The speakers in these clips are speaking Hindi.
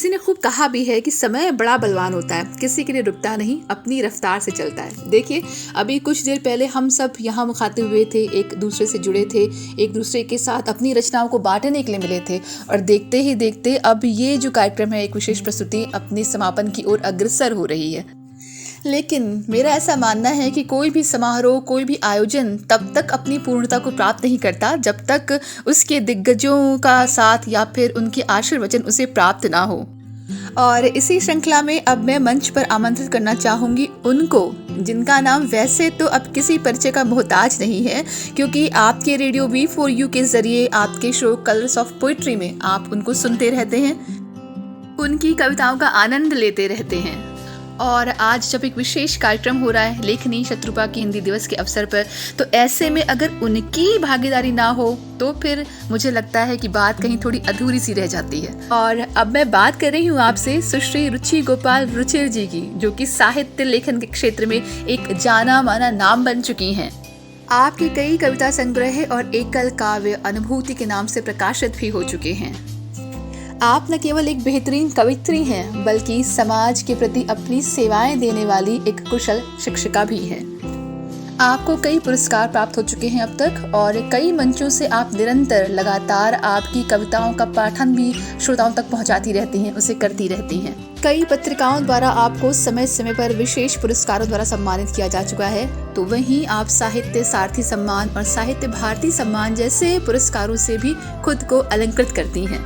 किसी ने खूब कहा भी है कि समय बड़ा बलवान होता है, किसी के लिए रुकता नहीं, अपनी रफ्तार से चलता है। देखिए, अभी कुछ देर पहले हम सब यहाँ मुखातिब हुए थे, एक दूसरे से जुड़े थे, एक दूसरे के साथ अपनी रचनाओं को बांटने के लिए मिले थे और देखते ही देखते अब ये जो कार्यक्रम है, एक विशेष प्रस्तुति अपनी समापन की ओर अग्रसर हो रही है। लेकिन मेरा ऐसा मानना है कि कोई भी समारोह, कोई भी आयोजन तब तक अपनी पूर्णता को प्राप्त नहीं करता जब तक उसके दिग्गजों का साथ या फिर उनके आशीर्वचन उसे प्राप्त ना हो। और इसी श्रृंखला में अब मैं मंच पर आमंत्रित करना चाहूंगी उनको जिनका नाम वैसे तो अब किसी परिचय का मोहताज नहीं है, क्योंकि आपके रेडियो V4U के जरिए आपके शो कलर्स ऑफ पोइट्री में आप उनको सुनते रहते हैं, उनकी कविताओं का आनंद लेते रहते हैं। और आज जब एक विशेष कार्यक्रम हो रहा है लेखनी शत्रुपा की हिंदी दिवस के अवसर पर, तो ऐसे में अगर उनकी भागीदारी ना हो तो फिर मुझे लगता है कि बात कहीं थोड़ी अधूरी सी रह जाती है। और अब मैं बात कर रही हूँ आपसे सुश्री रुचि गोपाल रुचिर जी की, जो कि साहित्य लेखन के क्षेत्र में एक जाना माना नाम बन चुकी हैं। आपके कई कविता संग्रह और एकल काव्य अनुभूति के नाम से प्रकाशित भी हो चुके हैं। आप न केवल एक बेहतरीन कवित्री हैं, बल्कि समाज के प्रति अपनी सेवाएं देने वाली एक कुशल शिक्षिका भी हैं। आपको कई पुरस्कार प्राप्त हो चुके हैं अब तक, और कई मंचों से आप निरंतर लगातार आपकी कविताओं का पाठन भी श्रोताओं तक पहुंचाती रहती हैं, उसे करती रहती हैं। कई पत्रिकाओं द्वारा आपको समय समय पर विशेष पुरस्कारों द्वारा सम्मानित किया जा चुका है, तो वहीं आप साहित्य सारथी सम्मान और साहित्य भारती सम्मान जैसे पुरस्कारों से भी खुद को अलंकृत करती हैं।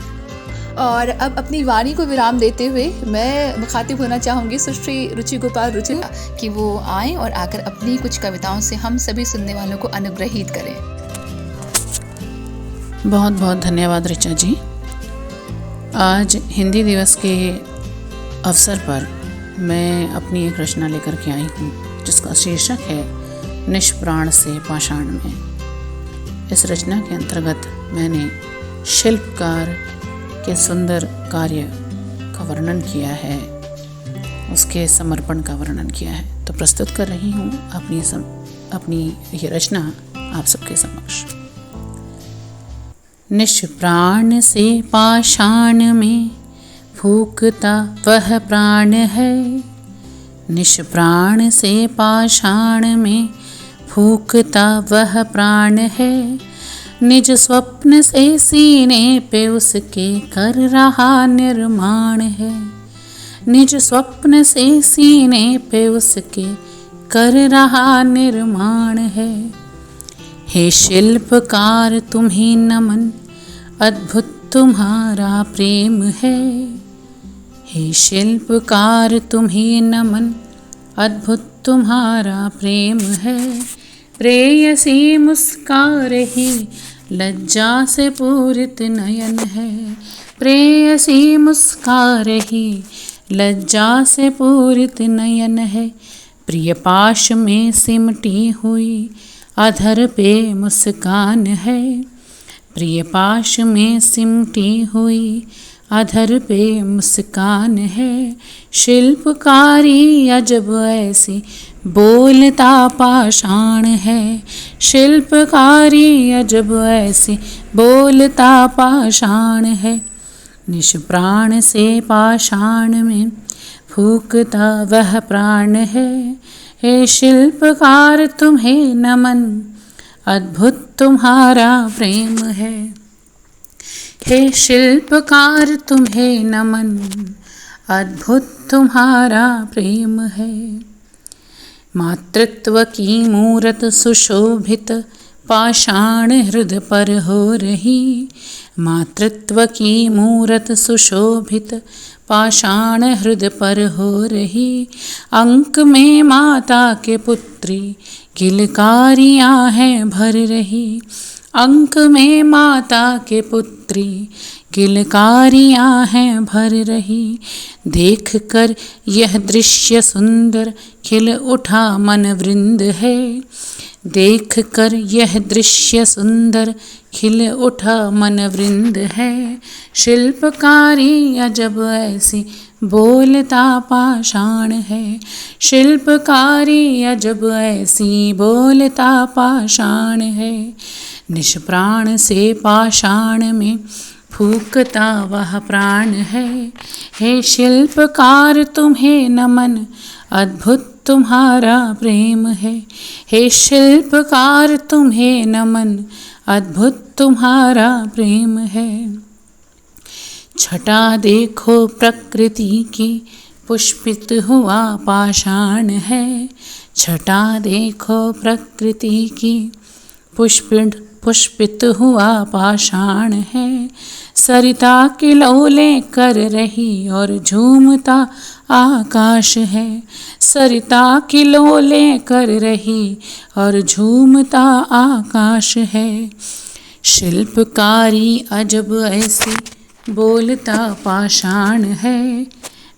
और अब अपनी वाणी को विराम देते हुए मैं मुखातिब होना चाहूँगी सुश्री रुचि गोपाल रुचि कि वो आएं और आकर अपनी कुछ कविताओं से हम सभी सुनने वालों को अनुग्रहित करें। बहुत बहुत धन्यवाद ऋचा जी। आज हिंदी दिवस के अवसर पर मैं अपनी एक रचना लेकर के आई हूँ, जिसका शीर्षक है निष्प्राण से पाषाण में। इस रचना के अंतर्गत मैंने शिल्पकार के सुंदर कार्य का वर्णन किया है, उसके समर्पण का वर्णन किया है। तो प्रस्तुत कर रही हूँ अपनी ये रचना आप सबके समक्ष। निष्प्राण से पाषाण में फूंकता वह प्राण है, निष्प्राण से पाषाण में फूंकता वह प्राण है, निज स्वप्न से सीने पे उसके कर रहा निर्माण है, निज स्वप्न से सीने पे उसके कर रहा निर्माण है। हे शिल्पकार तुम्हें नमन, अद्भुत तुम्हारा प्रेम है, हे शिल्पकार तुम्हें नमन, अद्भुत तुम्हारा प्रेम है। प्रेयसी मुस्का रही लज्जा से पूरित नयन है, प्रेयसी मुस्का रही लज्जा से पूरित नयन है, प्रिय पाश में सिमटी हुई अधर पे मुस्कान है, प्रिय पाश में सिमटी हुई अधर पे मुस्कान है। शिल्पकारी अजब ऐसी बोलता पाषाण है, शिल्पकारी अजब ऐसी बोलता पाषाण है, निष्प्राण से पाषाण में फूंकता वह प्राण है। हे शिल्पकार तुम्हें नमन, अद्भुत तुम्हारा प्रेम है, हे शिल्पकार तुम्हें नमन, अद्भुत तुम्हारा प्रेम है। मातृत्व की मूरत सुशोभित पाषाण हृदय पर हो रही, मातृत्व की मूरत सुशोभित पाषाण हृदय पर हो रही, अंक में माता के पुत्री किलकारियाँ हैं भर रही, अंक में माता के पुत्री किलकारियाँ हैं भर रही। देख कर यह दृश्य सुंदर खिल उठा मन वृंद है, देख कर यह दृश्य सुंदर खिल उठा मन वृंद है। शिल्पकारी अजब ऐसी बोलता पाषाण है, शिल्पकारी अजब ऐसी बोलता पाषाण है। निष्प्राण से पाषाण में फूकता वह प्राण है। हे शिल्पकार तुम्हें नमन, अद्भुत तुम्हारा प्रेम है। हे शिल्पकार तुम्हें नमन, अद्भुत तुम्हारा प्रेम है। छटा देखो प्रकृति की, पुष्पित हुआ पाषाण है। छटा देखो प्रकृति की, पुष्पित हुआ पाषाण है। सरिता किलौले कर रही और झूमता आकाश है। सरिता किलौले कर रही और झूमता आकाश है। शिल्पकारी अजब ऐसी, बोलता पाषाण है।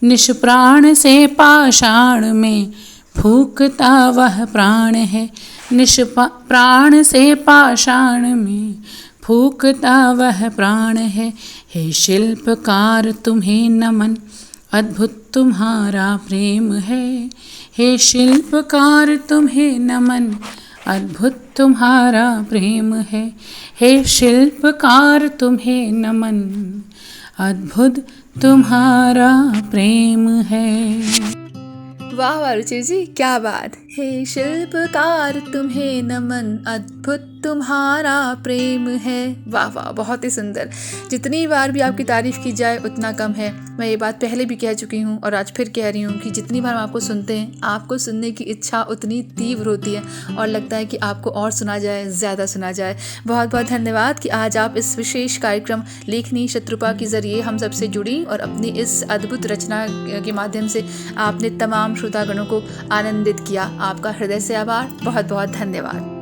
निष्प्राण से पाषाण में फूकता वह प्राण है। निष्प्राण से पाषाण में फूकता वह प्राण है। हे शिल्पकार तुम्हें नमन, अद्भुत तुम्हारा प्रेम है। हे शिल्पकार तुम्हें नमन, अद्भुत तुम्हारा प्रेम है। हे शिल्पकार तुम्हें नमन, अद्भुत तुम्हारा प्रेम है। वाह वाह रुचि जी, क्या बात। हे शिल्पकार तुम्हें नमन, अद्भुत तुम्हारा प्रेम है। वाह वाह, बहुत ही सुंदर। जितनी बार भी आपकी तारीफ की जाए उतना कम है। मैं ये बात पहले भी कह चुकी हूँ और आज फिर कह रही हूँ कि जितनी बार हम आपको सुनते हैं, आपको सुनने की इच्छा उतनी तीव्र होती है और लगता है कि आपको और सुना जाए, ज़्यादा सुना जाए। बहुत बहुत धन्यवाद कि आज आप इस विशेष कार्यक्रम लेखनी शत्रुपा के ज़रिए हम सबसे जुड़ी और अपनी इस अद्भुत रचना के माध्यम से आपने तमाम श्रोतागणों को आनंदित किया। आपका हृदय से आभार। बहुत बहुत धन्यवाद।